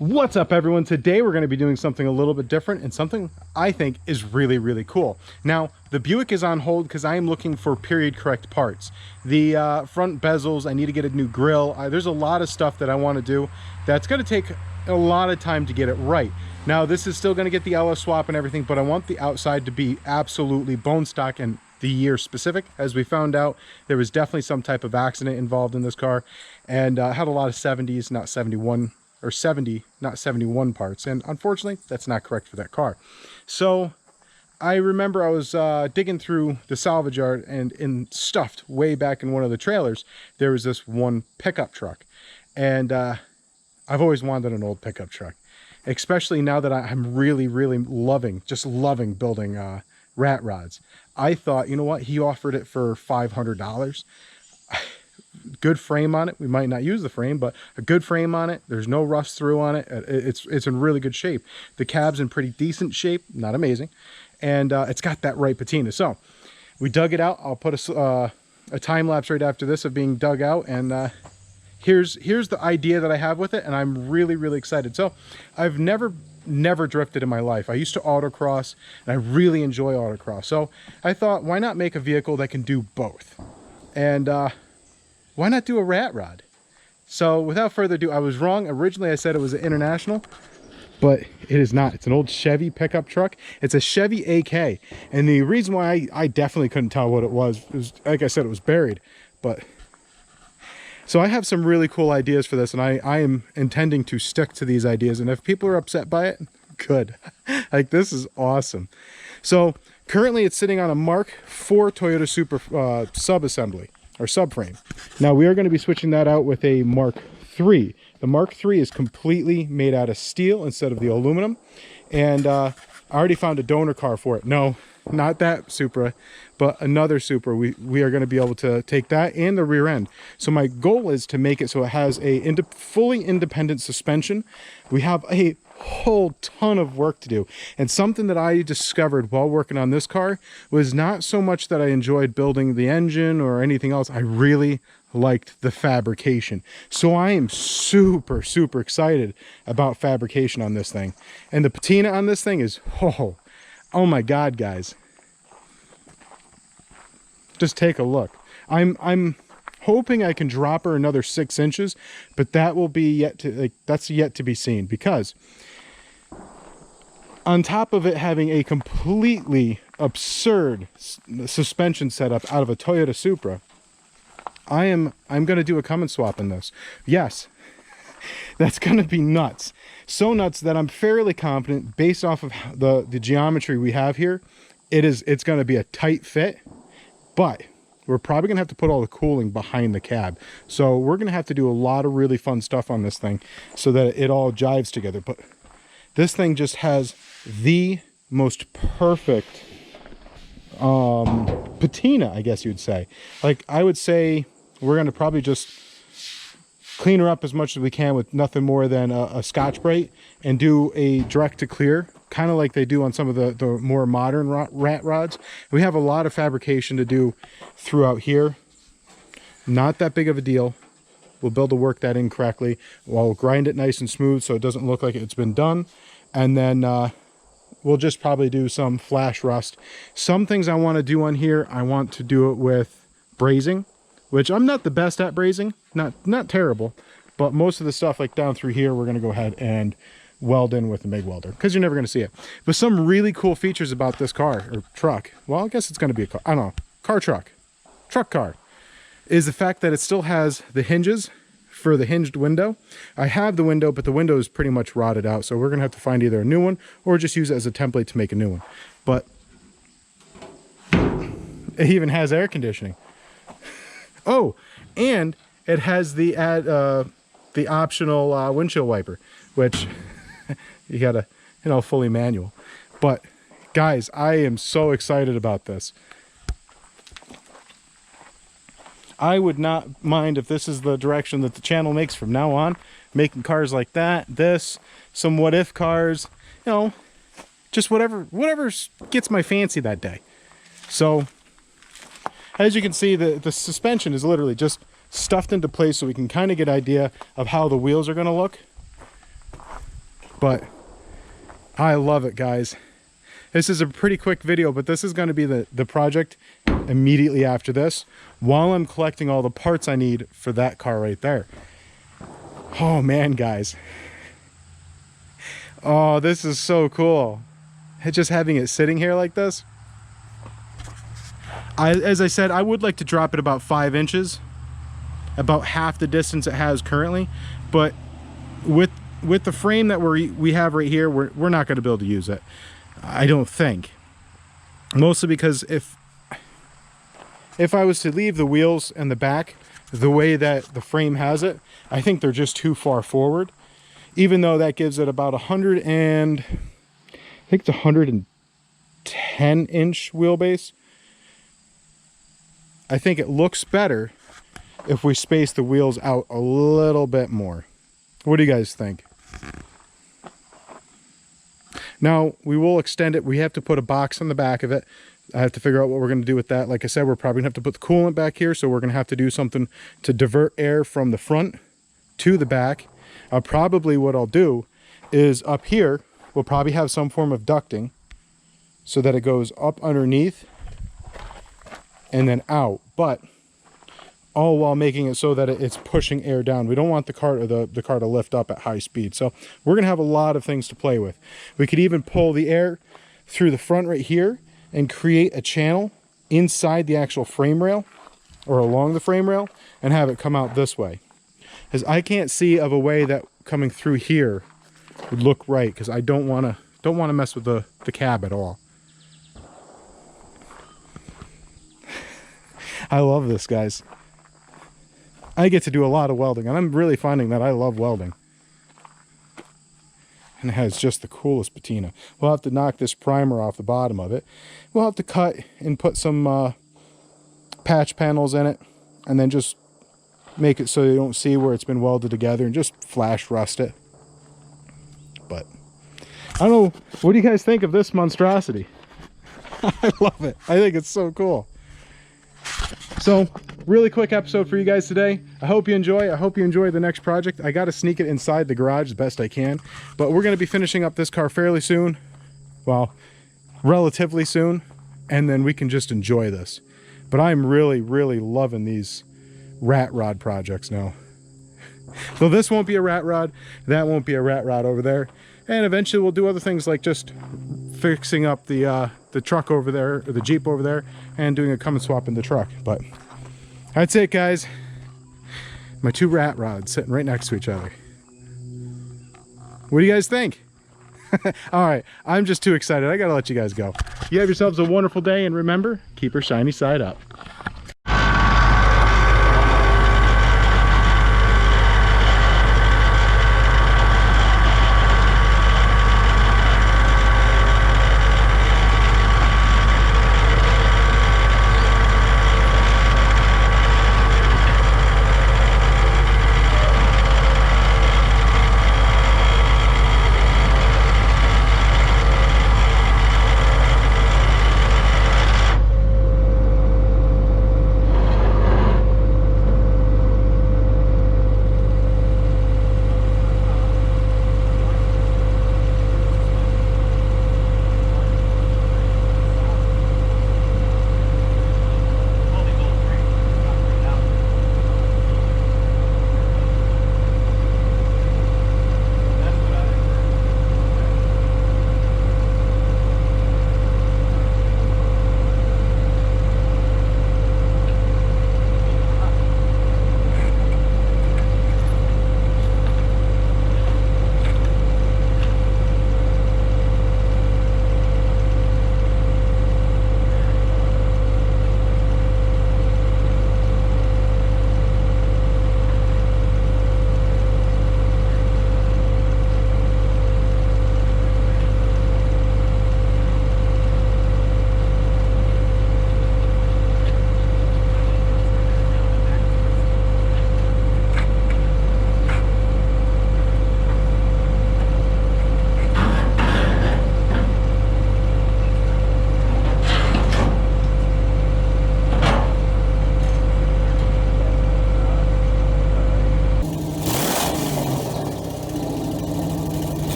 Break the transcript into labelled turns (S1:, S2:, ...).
S1: What's up, everyone? Today we're going to be doing something a little bit different and something I think is really, really cool. Now, the Buick is on hold because I am looking for period correct parts. The front bezels, I need to get a new grill. There's a lot of stuff that I want to do that's going to take a lot of time to get it right. Now, this is still going to get the LS swap and everything, but I want the outside to be absolutely bone stock and the year specific. As we found out, there was definitely some type of accident involved in this car, and had a lot of 70s, not 71, or 70, not 71 parts, and unfortunately that's not correct for that car. So I remember I was digging through the salvage yard, and stuffed way back in one of the trailers there was this one pickup truck, and I've always wanted an old pickup truck, especially now that I'm really loving building rat rods. I thought, you know what, he offered it for $500. Good frame on it. We might not use the frame, but a good frame on it. There's no rust through on it. It's in really good shape. The cab's in pretty decent shape, not amazing, and it's got that right patina. So we dug it out. I'll put a time lapse right after this of being dug out, and here's the idea that I have with it, and I'm really excited. So I've never drifted in my life. I used to autocross, and I really enjoy autocross. So I thought, why not make a vehicle that can do both? And why not do a rat rod? So without further ado, I was wrong. Originally I said it was an International, but it is not. It's an old Chevy pickup truck. It's a Chevy AK, and the reason why I definitely couldn't tell what it was, like I said, it was buried. But so I have some really cool ideas for this, and I am intending to stick to these ideas, and if people are upset by it, good. Like, this is awesome. So currently it's sitting on a Mark IV Toyota Supra sub-assembly, or subframe. Now we are going to be switching that out with a Mark III. The Mark III is completely made out of steel instead of the aluminum, and I already found a donor car for it. No, not that Supra, but another Supra. We are going to be able to take that and the rear end. So my goal is to make it so it has a fully independent suspension. We have a whole ton of work to do, and something that I discovered while working on this car was not so much that I enjoyed building the engine or anything else. I really liked the fabrication. So I am super excited about fabrication on this thing, and the patina on this thing is oh my god, guys, just take a look. I'm hoping I can drop her another 6 inches, but that will be that's yet to be seen, because on top of it having a completely absurd suspension setup out of a Toyota Supra, I'm going to do a Cummins swap in this. Yes, that's going to be nuts. So nuts that I'm fairly confident, based off of the geometry we have here, it's going to be a tight fit, but we're probably going to have to put all the cooling behind the cab. So we're going to have to do a lot of really fun stuff on this thing so that it all jives together. But this thing just has the most perfect patina, I guess you'd say. Like, I would say we're going to probably just clean her up as much as we can with nothing more than a Scotch-Brite, and do a direct to clear, kind of like they do on some of the more modern rat rods. We have a lot of fabrication to do throughout here. Not that big of a deal. We'll be able to work that in correctly. We'll grind it nice and smooth so it doesn't look like it's been done. And then we'll just probably do some flash rust. Some things I want to do on here, I want to do it with brazing, which I'm not the best at brazing. Not terrible, but most of the stuff like down through here, we're going to go ahead and weld in with a MIG welder, because you're never going to see it. But some really cool features about this car, or truck, well, I guess it's going to be a car, I don't know, truck car, is the fact that it still has the hinges for the hinged window. I have the window, but the window is pretty much rotted out, so we're going to have to find either a new one or just use it as a template to make a new one. But it even has air conditioning. Oh, and it has the optional windshield wiper, which you gotta, fully manual. But guys, I am so excited about this. I would not mind if this is the direction that the channel makes from now on, making cars like that, some what if cars, just whatever gets my fancy that day. So as you can see, the suspension is literally just stuffed into place so we can kind of get an idea of how the wheels are going to look. But I love it, guys. This is a pretty quick video, but this is going to be the project immediately after this, while I'm collecting all the parts I need for that car right there. Oh man, guys. Oh, this is so cool. Just having it sitting here like this. As I said, I would like to drop it about 5 inches, about half the distance it has currently, but with the frame that we have right here, we're not going to be able to use it, I don't think. Mostly because if I was to leave the wheels and the back the way that the frame has it, I think they're just too far forward. Even though that gives it about 110 inch wheelbase. I think it looks better if we space the wheels out a little bit more. What do you guys think? Now, we will extend it. We have to put a box on the back of it. I have to figure out what we're going to do with that. Like I said, we're probably going to have to put the coolant back here, so we're going to have to do something to divert air from the front to the back. Probably what I'll do is up here, we'll probably have some form of ducting so that it goes up underneath and then out, but all while making it so that it's pushing air down. We don't want the car to lift up at high speed. So we're going to have a lot of things to play with. We could even pull the air through the front right here and create a channel inside the actual frame rail or along the frame rail and have it come out this way. Because I can't see of a way that coming through here would look right, because I don't want to mess with the cab at all. I love this, guys. I get to do a lot of welding, and I'm really finding that I love welding. And it has just the coolest patina. We'll have to knock this primer off the bottom of it. We'll have to cut and put some patch panels in it, and then just make it so you don't see where it's been welded together, and just flash rust it. But I don't know, what do you guys think of this monstrosity? I love it. I think it's so cool. So, really quick episode for you guys today. I hope you enjoy. I hope you enjoy the next project. I got to sneak it inside the garage the best I can. But we're going to be finishing up this car fairly soon. Well, relatively soon. And then we can just enjoy this. But I'm really, really loving these rat rod projects now. So this won't be a rat rod. That won't be a rat rod over there. And eventually we'll do other things like just fixing up the truck over there, or the Jeep over there, and doing a Cummins swap in the truck. But that's it, guys. My 2 rat rods sitting right next to each other. What do you guys think? All right, I'm just too excited. I gotta let you guys go. You have yourselves a wonderful day, and remember, keep her shiny side up.